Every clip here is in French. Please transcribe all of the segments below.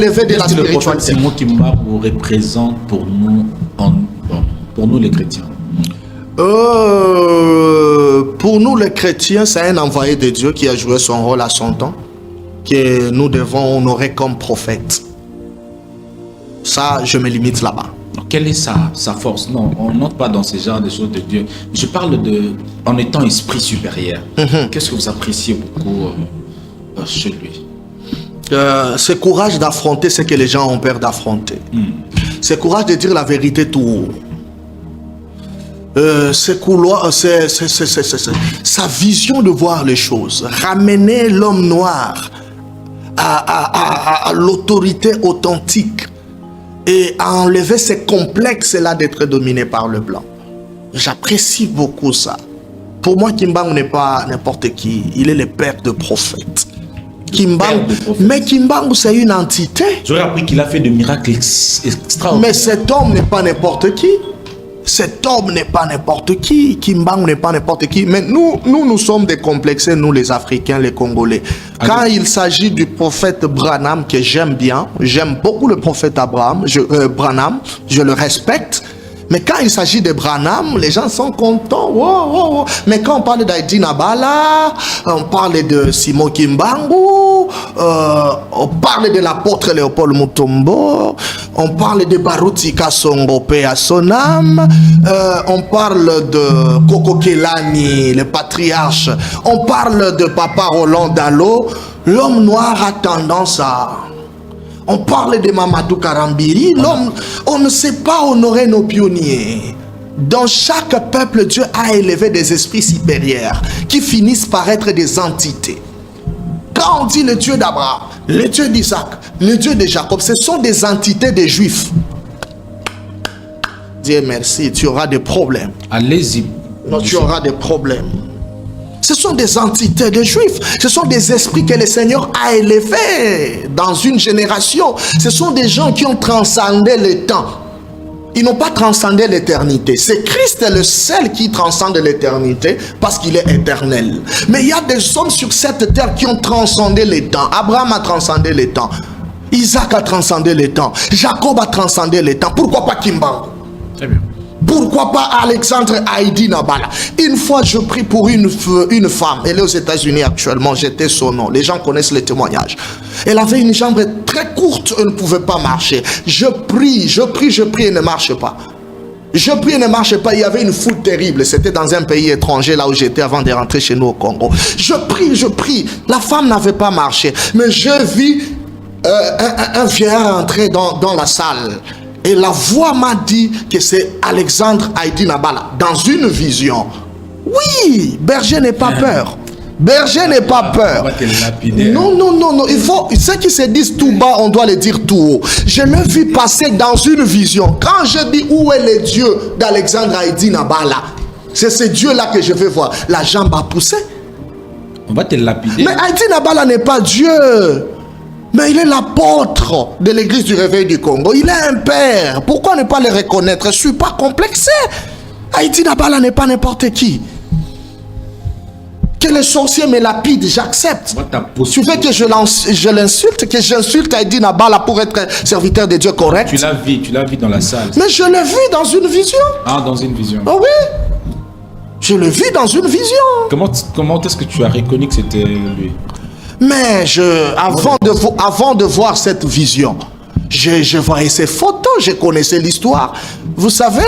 élevé de la spiritualité. Le prophète Simon Kimbangu représente pour nous les chrétiens. Pour nous les chrétiens, c'est un envoyé de Dieu qui a joué son rôle à son temps, que nous devons honorer comme prophète. Ça, je me limite là-bas. Quelle est sa force? Non, on n'entre pas dans ce genre de choses de Dieu. Je parle en étant esprit supérieur. Qu'est-ce que vous appréciez beaucoup chez lui? Ce courage d'affronter ce que les gens ont peur d'affronter. Ce courage de dire la vérité tout haut. Sa vision de voir les choses. Ramener l'homme noir à l'autorité authentique. Et à enlever ces complexes-là d'être dominé par le blanc. J'apprécie beaucoup ça. Pour moi, Kimbangu n'est pas n'importe qui. Il est le père de prophètes. Mais Kimbangu, c'est une entité. J'aurais appris qu'il a fait des miracles extraordinaires. Mais cet homme n'est pas n'importe qui. Cet homme n'est pas n'importe qui. Kimbangu n'est pas n'importe qui. Mais nous sommes décomplexés, nous les Africains, les Congolais. Quand il s'agit du prophète Branham, que j'aime bien, j'aime beaucoup le prophète Branham, je le respecte. Mais quand il s'agit de Branham, les gens sont contents. Wow. Mais quand on parle d'Haïti Nabala, on parle de Simon Kimbangu, on parle de l'apôtre Léopold Mutombo, on parle de Baruti Kasongo paix à son âme, on parle de Koko Kelani, le patriarche, on parle de Papa Roland Dalo. L'homme noir a tendance à... On parle de Mamadou Karambiri. L'homme, on ne sait pas honorer nos pionniers. Dans chaque peuple, Dieu a élevé des esprits supérieurs qui finissent par être des entités. Quand on dit le Dieu d'Abraham, le Dieu d'Isaac, le Dieu de Jacob, ce sont des entités des Juifs. Dieu merci, tu auras des problèmes. Allez-y. Non, tu auras des problèmes. Ce sont des entités de Juifs. Ce sont des esprits que le Seigneur a élevés dans une génération. Ce sont des gens qui ont transcendé le temps. Ils n'ont pas transcendé l'éternité. C'est Christ le seul qui transcende l'éternité parce qu'il est éternel. Mais il y a des hommes sur cette terre qui ont transcendé le temps. Abraham a transcendé le temps. Isaac a transcendé le temps. Jacob a transcendé le temps. Pourquoi pas Kimbangu? Très bien. Pourquoi pas Alexandre Haïdi Nabala? Une fois, je prie pour une femme. Elle est aux États-Unis actuellement. J'étais son nom. Les gens connaissent les témoignages. Elle avait une jambe très courte. Elle ne pouvait pas marcher. Je prie. Elle ne marche pas. Je prie, elle ne marche pas. Il y avait une foule terrible. C'était dans un pays étranger, là où j'étais avant de rentrer chez nous au Congo. Je prie. La femme n'avait pas marché. Mais je vis un vieillard entrer dans la salle. Et la voix m'a dit que c'est Alexandre Haïdi Nabala dans une vision. Oui, berger n'est pas peur. Berger n'est pas peur. Non. Il faut, ceux qui se disent tout bas, on doit le dire tout haut. Je l'ai vu passer dans une vision. Quand je dis où est le Dieu d'Alexandre Haïdi Nabala, c'est ce Dieu-là que je vais voir. La jambe a poussé. On va te lapider. Mais Haïdi Nabala n'est pas Dieu. Mais il est l'apôtre de l'église du réveil du Congo. Il est un père. Pourquoi ne pas le reconnaître? Je ne suis pas complexé. Haïdi Nabala n'est pas n'importe qui. Que les sorciers me lapident, j'accepte. Tu veux que je l'insulte, que j'insulte Haïdi Nabala pour être serviteur de Dieu correct? Tu l'as vu dans la salle. Mais je l'ai vu dans une vision. Ah, dans une vision. Oh oui. Je l'ai vu dans une vision. Comment est-ce que tu as reconnu que c'était lui? Mais avant de voir cette vision, je voyais ces photos, je connaissais l'histoire. Vous savez,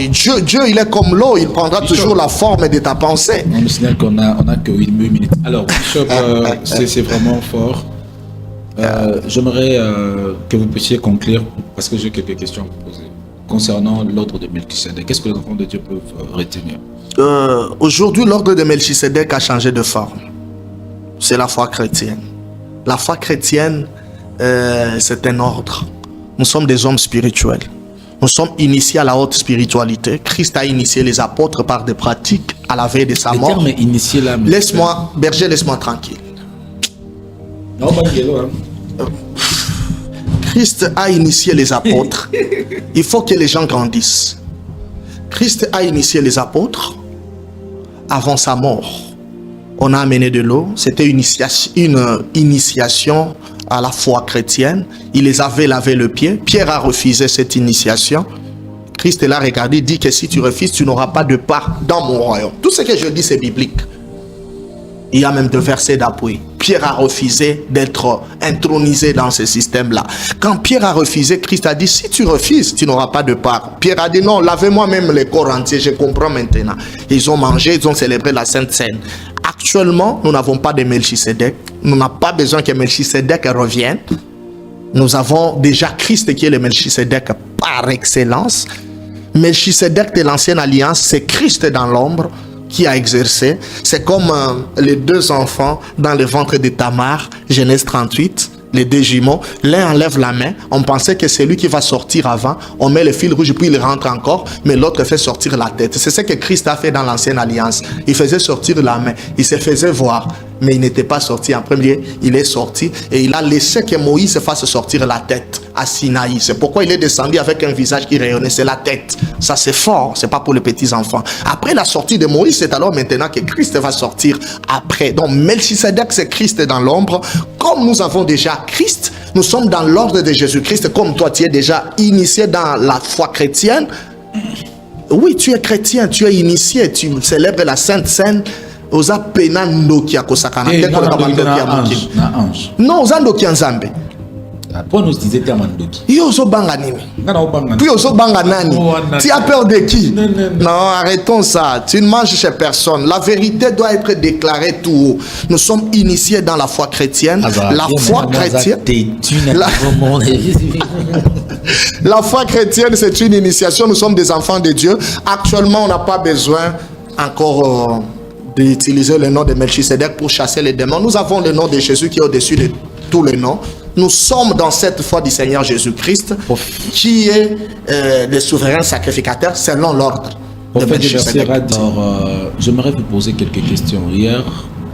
Dieu, il est comme l'eau, il prendra toujours la forme de ta pensée. On me signale qu'on a que 8 minutes. Alors, Bishop, c'est vraiment fort. J'aimerais que vous puissiez conclure, parce que j'ai quelques questions à vous poser, concernant l'ordre de Melchisedec. Qu'est-ce que les enfants de Dieu peuvent retenir? Aujourd'hui, l'ordre de Melchisedec a changé de forme. C'est la foi chrétienne. La foi chrétienne, c'est un ordre. Nous sommes des hommes spirituels. Nous sommes initiés à la haute spiritualité. Christ a initié les apôtres par des pratiques à la veille de sa mort. Le terme initié là. Laisse-moi, berger, laisse-moi tranquille. Non, pas hein. Christ a initié les apôtres. Il faut que les gens grandissent. Christ a initié les apôtres avant sa mort. On a amené de l'eau. C'était une initiation à la foi chrétienne. Il les avait lavé le pied. Pierre a refusé cette initiation. Christ l'a regardé, dit que si tu refuses, tu n'auras pas de part dans mon royaume. Tout ce que je dis, c'est biblique. Il y a même des versets d'appui. Pierre a refusé d'être intronisé dans ce système-là. Quand Pierre a refusé, Christ a dit, si tu refuses, tu n'auras pas de part. Pierre a dit, non, lavez-moi même les corps entiers, je comprends maintenant. Ils ont mangé, ils ont célébré la Sainte Seine. Actuellement, nous n'avons pas de Melchisedec. Nous n'avons pas besoin que Melchisedec revienne. Nous avons déjà Christ qui est le Melchisedec par excellence. Melchisedec de l'ancienne alliance, c'est Christ dans l'ombre qui a exercé. C'est comme les deux enfants dans le ventre de Tamar, Genèse 38, les deux jumeaux. L'un enlève la main, on pensait que c'est lui qui va sortir avant, on met le fil rouge puis il rentre encore, mais l'autre fait sortir la tête. C'est ce que Christ a fait dans l'ancienne alliance. Il faisait sortir la main, il se faisait voir, mais il n'était pas sorti en premier, il est sorti et il a laissé que Moïse fasse sortir la tête à Sinaï. C'est pourquoi il est descendu avec un visage qui rayonnait, c'est la tête. Ça c'est fort, c'est pas pour les petits enfants. Après la sortie de Moïse, c'est alors maintenant que Christ va sortir après. Donc Melchisedec, c'est Christ dans l'ombre. Comme nous avons déjà Christ, nous sommes dans l'ordre de Jésus-Christ. Comme toi tu es déjà initié dans la foi chrétienne, oui, tu es chrétien, tu es initié, tu célèbres la Sainte Seine. Oza pena ndoki akosakana non oza ndoki nzambe pour nous disait Mandoki. Yo ozo banga nini? Puis ozo banga nani? Tu as peur de qui? Non, arrêtons ça. Tu ne manges chez personne. La vérité doit être déclarée tout haut. Nous sommes initiés dans la foi chrétienne. La foi chrétienne. La foi chrétienne, c'est une initiation. Nous sommes des enfants de Dieu. Actuellement, on n'a pas besoin encore d'utiliser le nom de Melchisedec pour chasser les démons. Nous avons le nom de Jésus qui est au-dessus de tous les noms. Nous sommes dans cette foi du Seigneur Jésus-Christ qui est le souverain sacrificateur selon l'ordre de Melchisedec. J'aimerais vous poser quelques questions. Hier,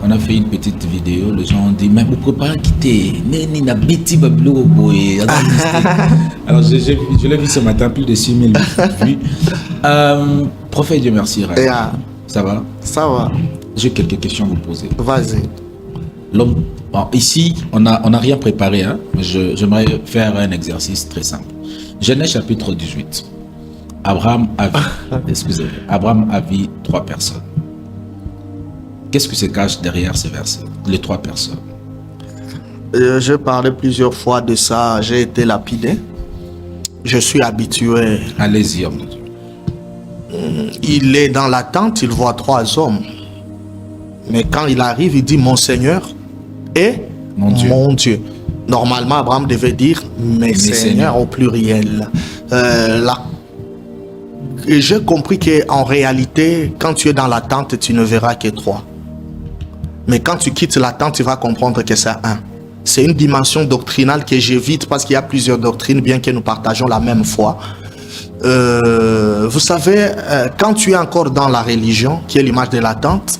on a fait une petite vidéo. Les gens ont dit, mais vous ne pouvez pas quitter. Alors, je l'ai vu ce matin, plus de 6000 vues. Prophète Dieu merci. Ça va? Ça va. J'ai quelques questions à vous poser. Vas-y. L'homme, ici, on n'a rien préparé, hein, mais j'aimerais faire un exercice très simple. Genèse chapitre 18. Abraham a vu 3 personnes. Qu'est-ce que se cache derrière ces versets? Les 3 personnes. Je parlais plusieurs fois de ça. J'ai été lapidé. Je suis habitué. Allez-y, homme de Dieu. Il est dans la tente, il voit 3 hommes. Mais quand il arrive, il dit mon Seigneur et mon Dieu. Normalement, Abraham devait dire mes seigneurs au pluriel. Et j'ai compris qu'en réalité, quand tu es dans la tente, tu ne verras que 3. Mais quand tu quittes la tente, tu vas comprendre que c'est 1. C'est une dimension doctrinale que j'évite parce qu'il y a plusieurs doctrines, bien que nous partageons la même foi. Vous savez, quand tu es encore dans la religion, qui est l'image de la tente,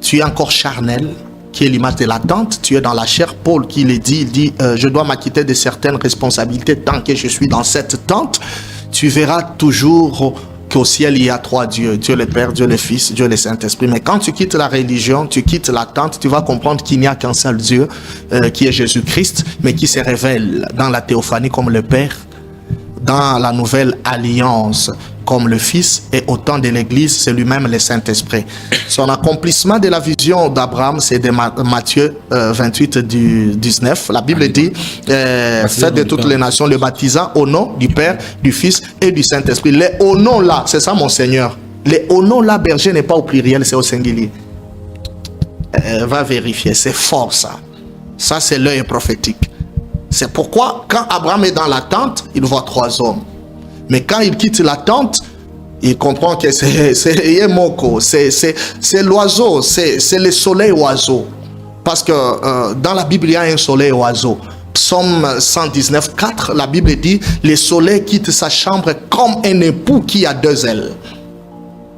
tu es encore charnel, qui est l'image de la tente, tu es dans la chair. Paul qui le dit, il dit, je dois m'acquitter de certaines responsabilités tant que je suis dans cette tente. Tu verras toujours qu'au ciel, il y a 3 dieux, Dieu le Père, Dieu le Fils, Dieu le Saint-Esprit. Mais quand tu quittes la religion, tu quittes la tente, tu vas comprendre qu'il n'y a qu'un seul Dieu, qui est Jésus-Christ, mais qui se révèle dans la théophanie comme le Père, dans la nouvelle alliance comme le Fils, et au temps de l'Église, c'est lui-même le Saint-Esprit. Son accomplissement de la vision d'Abraham, c'est de Matthieu 28 du 19. La Bible dit, faites de toutes les nations le baptisant au nom du Père, du Fils et du Saint-Esprit. Les au nom là, c'est ça mon Seigneur. Les au nom là, berger n'est pas au pluriel, c'est au singulier. Va vérifier, c'est fort ça. Ça c'est l'œil prophétique. C'est pourquoi quand Abraham est dans la tente, il voit 3 hommes. Mais quand il quitte la tente, il comprend que c'est Yemoko, c'est l'oiseau, c'est le soleil oiseau. Parce que dans la Bible, il y a un soleil oiseau. Psaume 119, 4, la Bible dit, le soleil quitte sa chambre comme un époux qui a 2 ailes.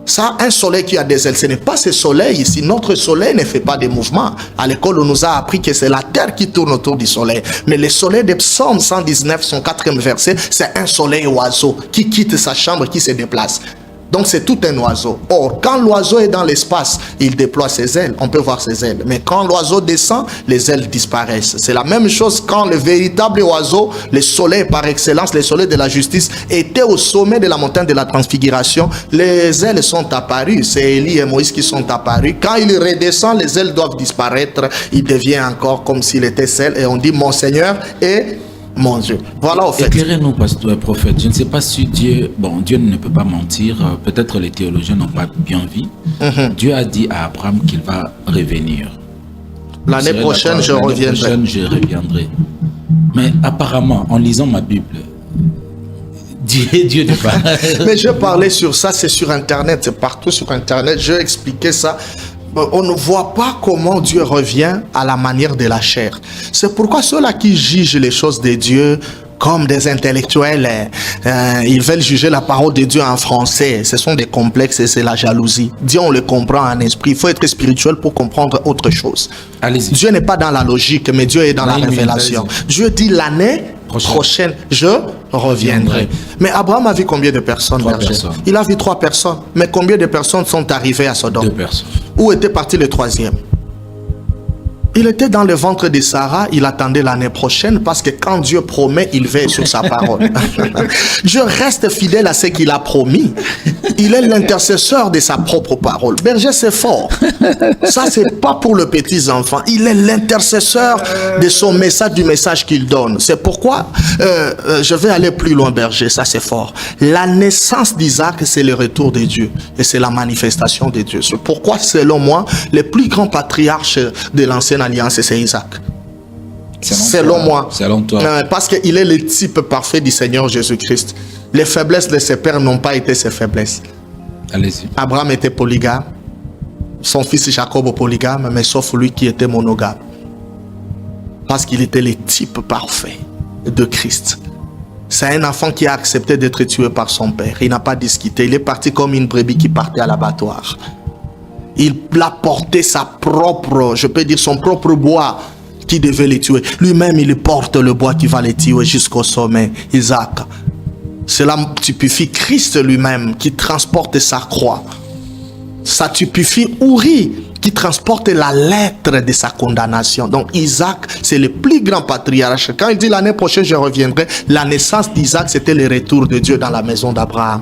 Ça, un soleil qui a des ailes, ce n'est pas ce soleil ici. Notre soleil ne fait pas de mouvement. À l'école, on nous a appris que c'est la terre qui tourne autour du soleil. Mais le soleil de Psaume 119, son 4e verset, c'est un soleil oiseau qui quitte sa chambre, qui se déplace. Donc c'est tout un oiseau. Or, quand l'oiseau est dans l'espace, il déploie ses ailes. On peut voir ses ailes. Mais quand l'oiseau descend, les ailes disparaissent. C'est la même chose quand le véritable oiseau, le soleil par excellence, le soleil de la justice, était au sommet de la montagne de la transfiguration. Les ailes sont apparues. C'est Élie et Moïse qui sont apparus. Quand il redescend, les ailes doivent disparaître. Il devient encore comme s'il était seul. Et on dit, mon Seigneur est mon Dieu. Voilà au fait. Éclairez-nous, pasteur, prophète. Je ne sais pas si Dieu ne peut pas mentir. Peut-être les théologiens n'ont pas bien vu. Dieu a dit à Abraham qu'il va revenir. L'année prochaine, je reviendrai. Mais apparemment, en lisant ma Bible, Dieu n'est pas... Mais je parlais sur ça, c'est sur Internet, c'est partout sur Internet. Je expliquais ça. On ne voit pas comment Dieu revient à la manière de la chair. C'est pourquoi ceux-là qui jugent les choses de Dieu comme des intellectuels, ils veulent juger la parole de Dieu en français. Ce sont des complexes et c'est la jalousie. Dieu, on le comprend en esprit. Il faut être spirituel pour comprendre autre chose. Allez-y. Dieu n'est pas dans la logique, mais Dieu est dans la révélation. Dieu dit l'année prochaine, je reviendrai. Mais Abraham a vu combien de personnes? 3 personnes. Il a vu 3 personnes. Mais combien de personnes sont arrivées à Sodome? 2 personnes. Où était parti le 3e? Il était dans le ventre de Sarah, il attendait l'année prochaine parce que quand Dieu promet, il veille sur sa parole. Dieu reste fidèle à ce qu'il a promis. Il est l'intercesseur de sa propre parole. Berger, c'est fort. Ça, c'est pas pour le petit enfant. Il est l'intercesseur de son message, du message qu'il donne. C'est pourquoi je vais aller plus loin, Berger. Ça, c'est fort. La naissance d'Isaac, c'est le retour de Dieu. Et c'est la manifestation de Dieu. C'est pourquoi, selon moi, les plus grands patriarches de l'ancienne alliance, c'est Isaac. Selon moi. Selon toi. Parce qu'il est le type parfait du Seigneur Jésus-Christ. Les faiblesses de ses pères n'ont pas été ses faiblesses. Allez-y. Abraham était polygame. Son fils Jacob polygame, mais sauf lui qui était monogame. Parce qu'il était le type parfait de Christ. C'est un enfant qui a accepté d'être tué par son père. Il n'a pas discuté. Il est parti comme une brebis qui partait à l'abattoir. Il a porté sa propre, je peux dire son propre bois qui devait les tuer. Lui-même, il porte le bois qui va les tuer jusqu'au sommet. Isaac. Cela typifie Christ lui-même qui transporte sa croix. Ça typifie Uri qui transporte la lettre de sa condamnation. Donc Isaac, c'est le plus grand patriarche. Quand il dit l'année prochaine je reviendrai, la naissance d'Isaac, c'était le retour de Dieu dans la maison d'Abraham.